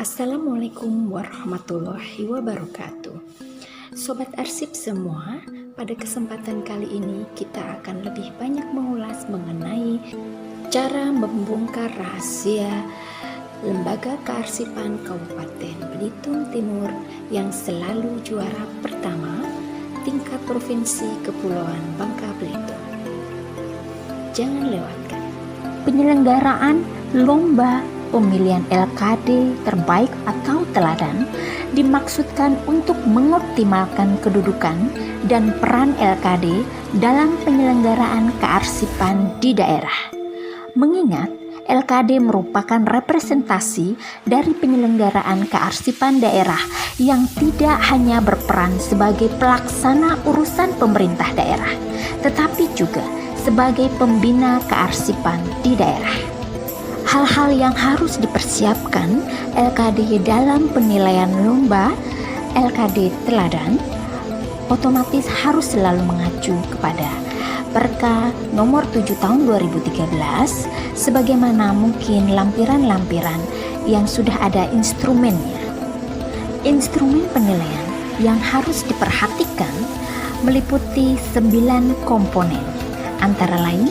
Assalamualaikum warahmatullahi wabarakatuh. Sobat arsip semua, pada kesempatan kali ini kita akan lebih banyak mengulas mengenai cara membongkar rahasia Lembaga Kearsipan Kabupaten Belitung Timur yang selalu juara pertama tingkat Provinsi Kepulauan Bangka Belitung. Jangan lewatkan penyelenggaraan lomba pemilihan LKD terbaik atau teladan dimaksudkan untuk mengoptimalkan kedudukan dan peran LKD dalam penyelenggaraan kearsipan di daerah. Mengingat LKD merupakan representasi dari penyelenggaraan kearsipan daerah yang tidak hanya berperan sebagai pelaksana urusan pemerintah daerah, tetapi juga sebagai pembina kearsipan di daerah. Hal-hal yang harus dipersiapkan LKD dalam penilaian lomba LKD teladan otomatis harus selalu mengacu kepada Perka nomor 7 tahun 2013 sebagaimana mungkin lampiran-lampiran yang sudah ada instrumennya. Instrumen penilaian yang harus diperhatikan meliputi 9 komponen, antara lain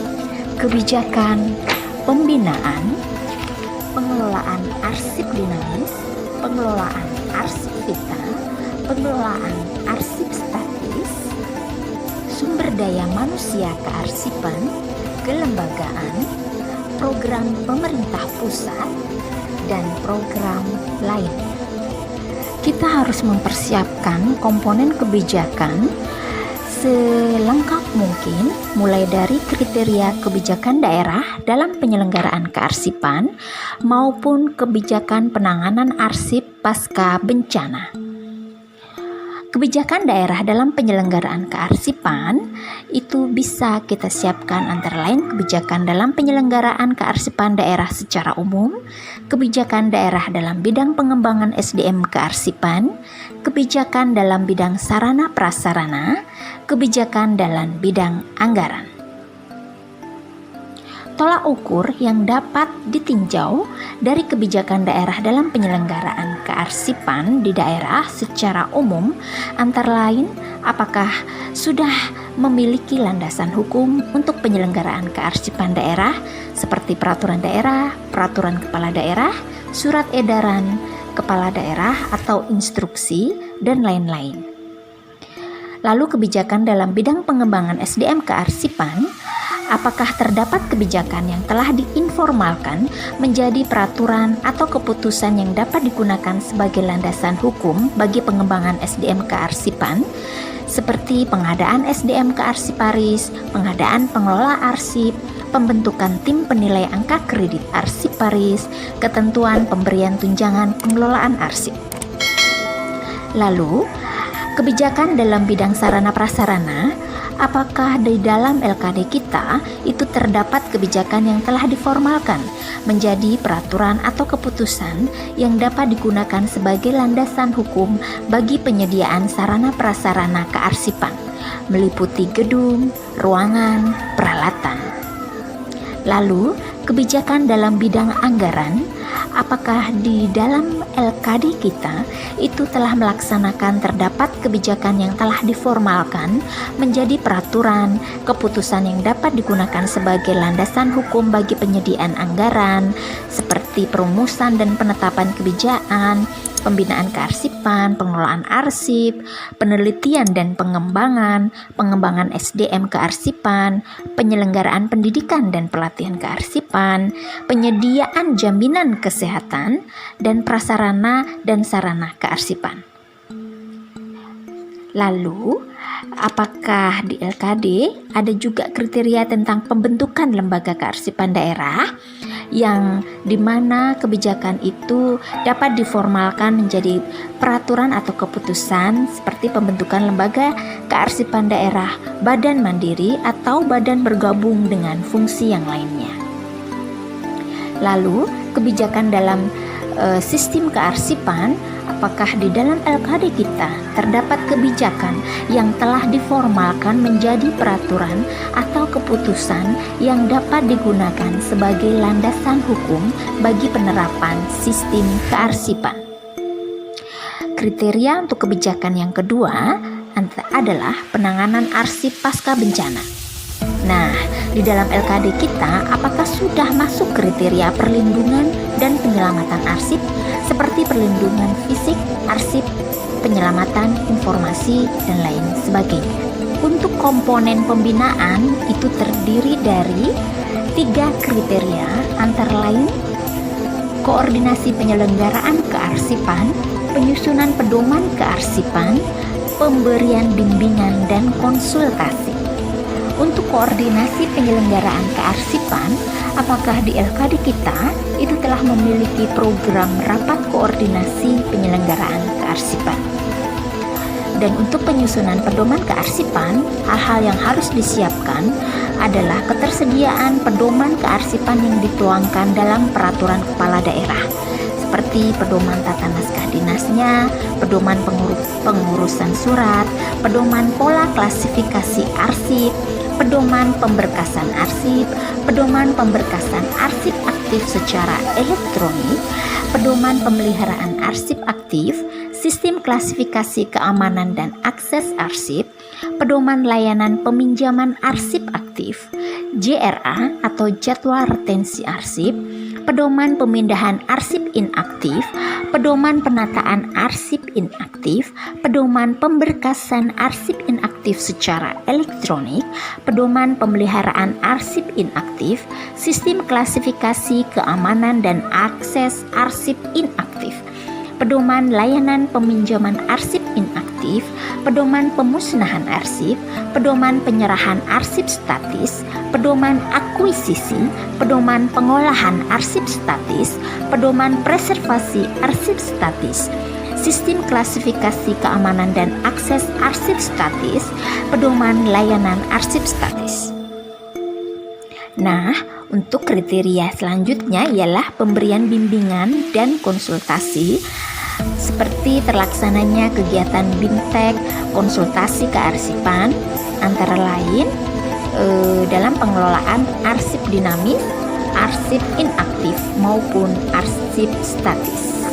kebijakan pembinaan, pengelolaan arsip dinamis, pengelolaan arsip pita, pengelolaan arsip statis, sumber daya manusia kearsipan, kelembagaan, program pemerintah pusat, dan program lainnya. Kita harus mempersiapkan komponen kebijakan selengkap mungkin, mulai dari kriteria kebijakan daerah dalam penyelenggaraan kearsipan maupun kebijakan penanganan arsip pasca bencana. Kebijakan daerah dalam penyelenggaraan kearsipan itu bisa kita siapkan antara lain kebijakan dalam penyelenggaraan kearsipan daerah secara umum, kebijakan daerah dalam bidang pengembangan SDM kearsipan, kebijakan dalam bidang sarana prasarana, kebijakan dalam bidang anggaran. Tolak ukur yang dapat ditinjau dari kebijakan daerah dalam penyelenggaraan kearsipan di daerah secara umum antara lain apakah sudah memiliki landasan hukum untuk penyelenggaraan kearsipan daerah seperti peraturan daerah, peraturan kepala daerah, surat edaran kepala daerah atau instruksi, dan lain-lain. Lalu kebijakan dalam bidang pengembangan SDM kearsipan, apakah terdapat kebijakan yang telah diinformalkan menjadi peraturan atau keputusan yang dapat digunakan sebagai landasan hukum bagi pengembangan SDM kearsipan, seperti pengadaan SDM kearsiparis, pengadaan pengelola arsip, pembentukan tim penilai angka kredit arsiparis, ketentuan pemberian tunjangan pengelolaan arsip. Lalu, kebijakan dalam bidang sarana prasarana, apakah di dalam LKD kita itu terdapat kebijakan yang telah diformalkan menjadi peraturan atau keputusan yang dapat digunakan sebagai landasan hukum bagi penyediaan sarana prasarana kearsipan, meliputi gedung, ruangan, peralatan. Lalu, kebijakan dalam bidang anggaran, apakah di dalam LKD kita itu telah melaksanakan terdapat kebijakan yang telah diformalkan menjadi peraturan, keputusan yang dapat digunakan sebagai landasan hukum bagi penyediaan anggaran seperti perumusan dan penetapan kebijakan, pembinaan kearsipan, pengelolaan arsip, penelitian dan pengembangan, pengembangan SDM kearsipan, penyelenggaraan pendidikan dan pelatihan kearsipan, penyediaan jaminan kesehatan, dan prasarana dan sarana kearsipan. Lalu, apakah di LKD ada juga kriteria tentang pembentukan lembaga kearsipan daerah yang dimana kebijakan itu dapat diformalkan menjadi peraturan atau keputusan seperti pembentukan lembaga kearsipan daerah, badan mandiri atau badan bergabung dengan fungsi yang lainnya. Lalu kebijakan dalam sistem kearsipan, apakah di dalam LKD kita terdapat kebijakan yang telah diformalkan menjadi peraturan atau keputusan yang dapat digunakan sebagai landasan hukum bagi penerapan sistem kearsipan. Kriteria untuk kebijakan yang kedua adalah penanganan arsip pasca bencana. Nah, di dalam LKD kita, apakah sudah masuk kriteria perlindungan dan penyelamatan arsip seperti perlindungan fisik, arsip, penyelamatan informasi, dan lain sebagainya? Untuk komponen pembinaan itu terdiri dari 3 kriteria, antara lain koordinasi penyelenggaraan kearsipan, penyusunan pedoman kearsipan, pemberian bimbingan dan konsultasi. Untuk koordinasi penyelenggaraan kearsipan, apakah di LKD kita itu telah memiliki program rapat koordinasi penyelenggaraan kearsipan? Dan untuk penyusunan pedoman kearsipan, hal-hal yang harus disiapkan adalah ketersediaan pedoman kearsipan yang dituangkan dalam peraturan kepala daerah, seperti pedoman tata naskah dinasnya, pedoman pengurusan surat, pedoman pola klasifikasi arsip, pedoman pemberkasan arsip, pedoman pemberkasan arsip aktif secara elektronik, pedoman pemeliharaan arsip aktif, sistem klasifikasi keamanan dan akses arsip, pedoman layanan peminjaman arsip aktif, JRA atau jadwal retensi arsip, pedoman pemindahan arsip inaktif, pedoman penataan arsip inaktif, pedoman pemberkasan arsip inaktif secara elektronik, pedoman pemeliharaan arsip inaktif, sistem klasifikasi keamanan dan akses arsip inaktif, pedoman layanan peminjaman arsip inaktif, pedoman pemusnahan arsip, pedoman penyerahan arsip statis, pedoman akuisisi, pedoman pengolahan arsip statis, pedoman preservasi arsip statis, sistem klasifikasi keamanan dan akses arsip statis, pedoman layanan arsip statis. Nah, untuk kriteria selanjutnya ialah pemberian bimbingan dan konsultasi seperti terlaksananya kegiatan BIMTEK, konsultasi kearsipan, antara lain dalam pengelolaan arsip dinamis, arsip inaktif maupun arsip statis.